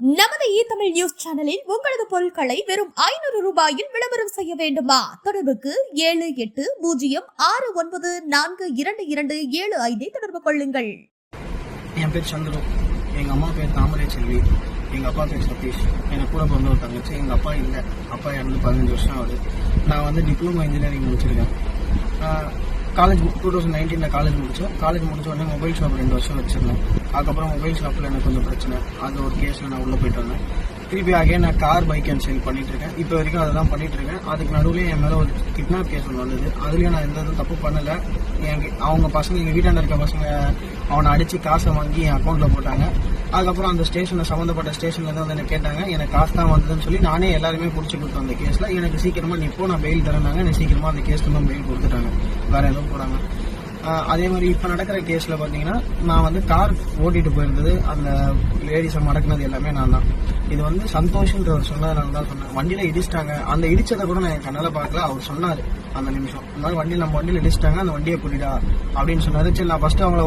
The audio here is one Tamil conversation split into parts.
நமது தமிழ் நியூஸ் சேனலில் உங்களது பொருட்களை வெறும் 500 ரூபாயில் விளம்பரம் செய்ய வேண்டுமா? தொடர்புக்கு 7806942275 தொடர்பு கொள்ளுங்கள். என் பேர் சந்துரு, எங்க அம்மா பேர் தாமரை செல்வி, எங்க அப்பா பேர் சதீஷ். எனக்கு கூட பிறந்த ஒரு தங்கச்சி. எங்க அப்பா இல்லை, அப்பா இறந்து 15 வருஷம் ஆகுது. நான் டிப்ளமோ இன்ஜினியரிங் முடிச்சிருக்கேன். காலேஜ் 2019 காலேஜ் முடித்தோம். காலேஜ் முடிச்ச உடனே மொபைல் ஷாப் 2 வருஷம் வச்சிருந்தேன். அதுக்கப்புறம் மொபைல் ஷாப்பில் எனக்கு கொஞ்சம் பிரச்சனை, அது ஒரு கேஸில் நான் உள்ளே போயிட்டு வந்தேன். திருப்பி நான் கார் பைக் அண்ட் சேல் பண்ணிட்டு இருக்கேன். இப்போ வரைக்கும் அதை தான் பண்ணிட்டு இருக்கேன். அதுக்கு நடுவில் என் மேலே ஒரு கிட்னாப் கேஸ் ஒன்று வந்தது. அதுலேயும் நான் எந்த இதுவும் தப்பு பண்ணலை. அவங்க பசங்க, எங்கள் வீட்டாண்ட இருக்க பசங்க அவனை அடித்து காசை வாங்கி என் அக்கௌண்ட்டில் போட்டாங்க. அதுக்கப்புறம் அந்த ஸ்டேஷனில் சம்மந்தப்பட்ட ஸ்டேஷன்லேருந்து எனக்கு கேட்டாங்க. எனக்கு காசு தான் வந்ததுன்னு சொல்லி நானே எல்லாருமே பிடிச்சி கொடுத்தேன். அந்த கேஸில் எனக்கு சீக்கிரமாக நீ இப்போ நான் பெயில் தரேன்னாங்க. எனக்கு சீக்கிரமாக அந்த கேஸ்க்கு தான் பெயில் கொடுத்துட்டாங்க, வேறு எதுவும் போடாங்க. அதே மாதிரி இப்போ நடக்கிற கேஸில் பார்த்தீங்கன்னா நான் கார் ஓட்டிட்டு போயிருந்தது, அந்த லேடிஸை மடக்குனது எல்லாமே நான் தான். இது சந்தோஷன்றவர் சொன்னதுனால தான் சொன்னேன். வண்டியில் இடிச்சிட்டாங்க, அந்த இடிச்சதை கூட நான் என் கண்ணால் பார்க்கல. அவர் சொன்னார் அந்த நிமிஷம், இந்த மாதிரி நம்ம வண்டியில் இடிச்சிட்டாங்க, அந்த வண்டியை கூட்டிட்டா அப்படின்னு சொன்னார். சரி, நான் ஃபஸ்ட்டு அவங்கள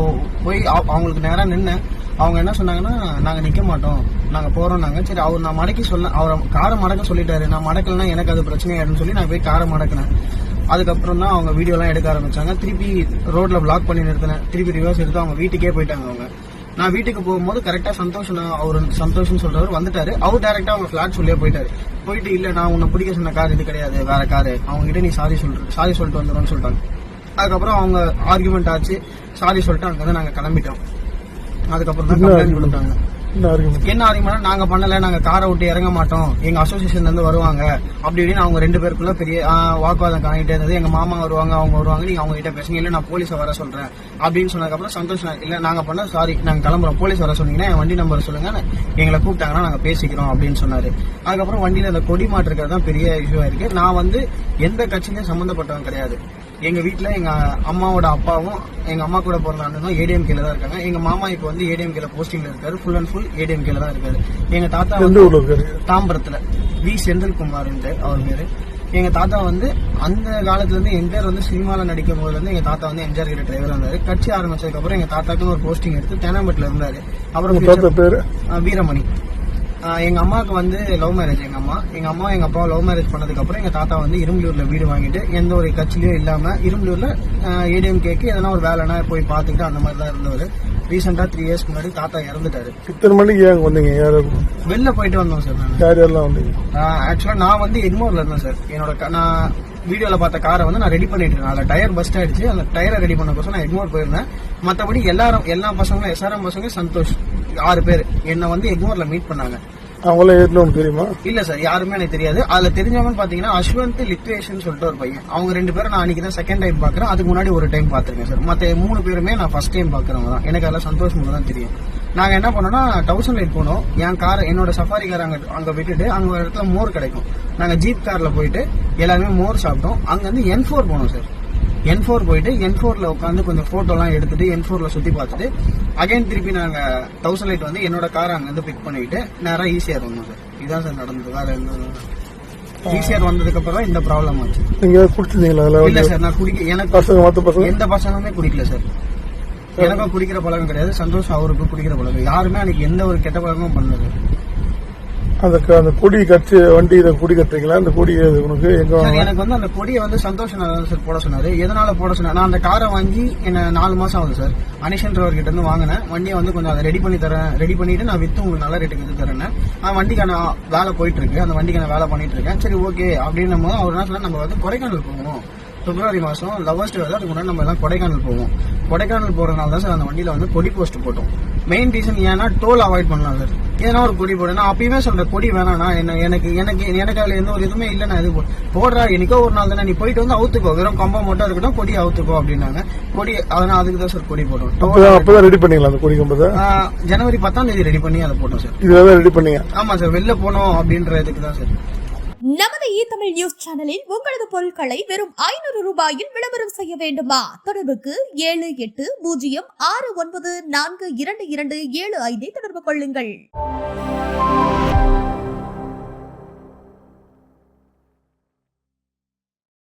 போய் அவங்களுக்கு நேராக நின்னேன். அவங்க என்ன சொன்னாங்கன்னா, நாங்கள் நிற்க மாட்டோம், நாங்கள் போகிறோம். சரி, அவர் நான் மடக்கி அவரை காரை மடக்க சொல்லிட்டாரு. நான் மடக்கலைன்னா எனக்கு அது பிரச்சனையாயிருன்னு சொல்லி நான் போய் காரை மடக்கினேன். அதுக்கப்புறம் தான் அவங்க வீடியோலாம் எடுக்க ஆரம்பிச்சாங்க. திருப்பி ரோட்ல பிளாக் பண்ணி நிறுத்தினேன். திருப்பி ரிவர்ஸ் எடுத்து அவங்க வீட்டுக்கே போயிட்டாங்க. நான் வீட்டுக்கு போகும்போது கரெக்டா சந்தோஷம் சொல்றவர் வந்துட்டாரு. அவர் டைரக்டா அவங்க பிளாட் சொல்லியே போயிட்டு இல்ல, நான் உன்னை பிடிக்க சொன்ன கார் இது கிடையாது, வேற காரு, அவங்க கிட்ட நீ சாரி சொல்லிட்டு வந்துடும் சொல்லிட்டாங்க. அதுக்கப்புறம் அவங்க ஆர்குமெண்ட் ஆச்சு, சாரி சொல்லிட்டு அங்க நாங்க கிளம்பிட்டோம். அதுக்கப்புறம் தான் கம்ப்ளைண்ட் கொடுத்தாங்க. என்ன ஆர்குமெண்ட், நாங்க பண்ணல, நாங்க காரை விட்டு இறங்க மாட்டோம், எங்க அசோசியேஷன்ல இருந்து வருவாங்க அப்படி இப்படின்னு அவங்க 2 பேருக்குள்ள பெரிய வாக்குவாதம் காணிட்டே இருந்தது. எங்க மாமா வருவாங்க, அவங்க வருவாங்க, நீங்க அவங்க கிட்ட பேசுங்க, இல்ல நான் போலீஸை வர சொல்றேன் அப்படின்னு சொன்னதுக்கப்புறம் சந்தோஷம் இல்ல, நாங்க பண்ண சாரி, நாங்க கிளம்புறோம், போலீஸ் வர சொன்னீங்கன்னா என் வண்டி நம்பர் சொல்லுங்க, எங்களை கூப்பிட்டாங்கன்னா நாங்க பேசிக்கிறோம் அப்படின்னு சொன்னாரு. அதுக்கப்புறம் வண்டியில அந்த கொடி மாற்றுக்கிறது தான் பெரிய இஷ்யூ ஆயிருக்கு. நான் எந்த கட்சியிலும் சம்பந்தப்பட்டவங்க கிடையாது. எங்க வீட்டுல எங்க அம்மாவோட அப்பாவும் எங்க அம்மா கூட பிறந்த அண்ணனும் ஏடிஎம்கேல தான் இருக்காங்க. எங்க மாமா இப்போ ஏடிஎம்கேல போஸ்டிங்ல இருக்காரு, ஃபுல் அண்ட் ஃபுல் ஏடிஎம்கேல தான் இருக்காரு. எங்க தாத்தா தாம்பரத்துல வி செந்தில்குமார் அவர் பேரு. எங்க தாத்தா அந்த காலத்துல இருந்து எம்ஜிஆர் சினிமால நடிக்கும் போதுல இருந்து எங்க தாத்தா எம்ஜிஆர் கிட்ட டிரைவர் இருந்தாரு. கட்சி ஆரம்பிச்சதுக்கு அப்புறம் எங்க தாத்தாக்கு ஒரு போஸ்டிங் எடுத்து தேனாம்பேட்டில் இருந்தாரு. அப்புறம் வீரமணி. எங்க அம்மாவுக்கு லவ் மேரேஜ். எங்க அம்மா எங்க அப்பா லவ் மேரேஜ் பண்ணதுக்கு அப்புறம் எங்க தாத்தா இரும்பலூர்ல வீடு வாங்கிட்டு எந்த ஒரு கட்சியிலயும் இல்லாம இரும்பலூர்ல ஏடிஎம்கேக்கு எதனா ஒரு வேலைனா போய் பாத்துக்கிட்டு அந்த மாதிரி தான் இருந்தவர். ரீசெண்டா 3 இயர்ஸ்க்கு முன்னாடி தாத்தா இறந்துட்டாரு. இத்தனை மணிக்கு ஏன் வந்தீங்க? வெளில போயிட்டு வந்தோம் சார். ஆக்சுவலா நான் எக்மோர்ல இருந்தேன் சார். நான் வீடியோல பார்த்த காரை நான் ரெடி பண்ணிட்டு இருக்கேன். அதுல டயர் பஸ்ட் ஆயிடுச்சு. அந்த டயரை ரெடி பண்ண கோசம் நான் எக்மோர் போயிருந்தேன். மற்றபடி எல்லா பசங்களும் எஸ்ஆர்எம் பசங்க சந்தோஷ் 6 பேர் என்ன எக்மோர்ல மீட் பண்ணாங்க. அவங்கள தெரியுமா? இல்ல சார், யாருமே எனக்கு தெரியாது. அதுல தெரிஞ்சவங்கன்னு பாத்தீங்கன்னா அஸ்வந்த் லிட்ரேஷன் சொல்லிட்டு ஒரு பையன். அவங்க 2 பேரும் நான் அன்னைக்கு தான் செகண்ட் டைம் பாக்குறேன். அதுக்கு முன்னாடி ஒரு டைம் பாத்துருக்கேன் சார். மத்த 3 பேருமே நான் ஃபர்ஸ்ட் டைம் பாக்குறவங்க தான். எனக்கு அதெல்லாம் சந்தோஷம் தான் தெரியும். நாங்க என்ன பண்ணோம்னா 1000 லைட் போனோம். என் கார், என்னோட சஃபாரி கார் அங்க விட்டுட்டு அங்க ஒரு இடத்துல மோர் கிடைக்கும். நாங்க ஜீப் கார்ல போயிட்டு எல்லாருமே மோர் சாப்பிட்டோம். அங்க N4 போனோம் சார். N4 போயிட்டு N4ல உட்காந்து கொஞ்சம் போட்டோலாம் எடுத்துட்டு N4ல சுத்தி பார்த்துட்டு அகைன் திருப்பி நாங்க 1000 லைட் என்னோட காரை அங்க பிக் பண்ணிட்டு நேரா ஈசிஆர் வந்தோம் சார். இதான் சார் நடந்தது. வேற என்ன, ஈசிஆர் வந்ததுக்கு அப்புறம் இந்த ப்ராப்ளம் ஆச்சு. இல்ல சார், நான் எனக்கு எந்த பசங்களுமே குடிக்கல சார். எனக்கும் குடிக்கிற பழக்கம் கிடையாது. சந்தோஷம் அவருக்கு குடிக்கிற பழக்கம். யாருமே அன்னைக்கு எந்த ஒரு கெட்ட பழக்கமும் பண்ணது. அந்த கொடி கட்சி வண்டி கொடி கட்டுறீங்களா? அந்த கொடி உனக்கு எங்க? எனக்கு அந்த கொடியை சந்தோஷம் சார் போட சொன்னாரு. எதனால போட சொன்னார், நான் அந்த காரை வாங்கி என்ன 4 மாசம் ஆகுது சார். அனிஷன்றவர் கிட்ட இருந்து வாங்கினேன். வண்டியை கொஞ்சம் அதை ரெடி பண்ணிட்டு நான் வித்து உங்களுக்கு நல்ல ரேட்டுக்கு வித்து தரேன். வண்டிக்கான வேலை போயிட்டு இருக்கு, அந்த வண்டிக்கான வேலை பண்ணிட்டு இருக்கேன். சரி, ஓகே அப்படின்னு அவர் என்ன சொன்னா, நம்ம கொடைக்கானல் போகணும், பிப்ரவரி மாசம் லவர்ஸ்ட் வருது, அதுக்கு முன்னாடி நம்ம எல்லாம் கொடைக்கானல் போவோம். கொடைக்கானல் போறதுனால தான் சார் அந்த வண்டியில கொடி போஸ்ட் போட்டோம். மெயின் ரீசன் ஏன்னா டோல் அவாய்ட் பண்ணலாம் சார். ஏன்னா ஒரு கொடி போடு, நான் அப்பயுமே சொல்றேன் கொடி வேணாம்னா எனக்கு அதுல எந்த ஒரு இதுவுமே இல்லை. நான் இது போடுறா, எனக்கோ ஒரு நாள் தானே, நீ போயிட்டு அவுத்துக்கோ, வெறும் கம்பம் மட்டும் இருக்கட்டும், கொடி அவுத்துக்கோ அப்படின்னாங்க. கொடி அதனால அதுக்கு தான் சார் கொடி போட்டோம். ரெடி பண்ணீங்களா அந்த கொடி கம்பத்தை? ஜனவரி 10ஆம் தேதி ரெடி பண்ணி அதை போட்டோம் சார். இதுல ரெடி பண்ணீங்க? ஆமா சார், வெளில போனோம் அப்படின்ற இதுக்கு தான் சார். நமது தமிழ் நியூஸ் சேனலில் உங்களது பொருட்களை வெறும் 500 ரூபாயில் விளம்பரம் செய்ய வேண்டுமா? தொடர்புக்கு 7806942275 தொடர்பு கொள்ளுங்கள்.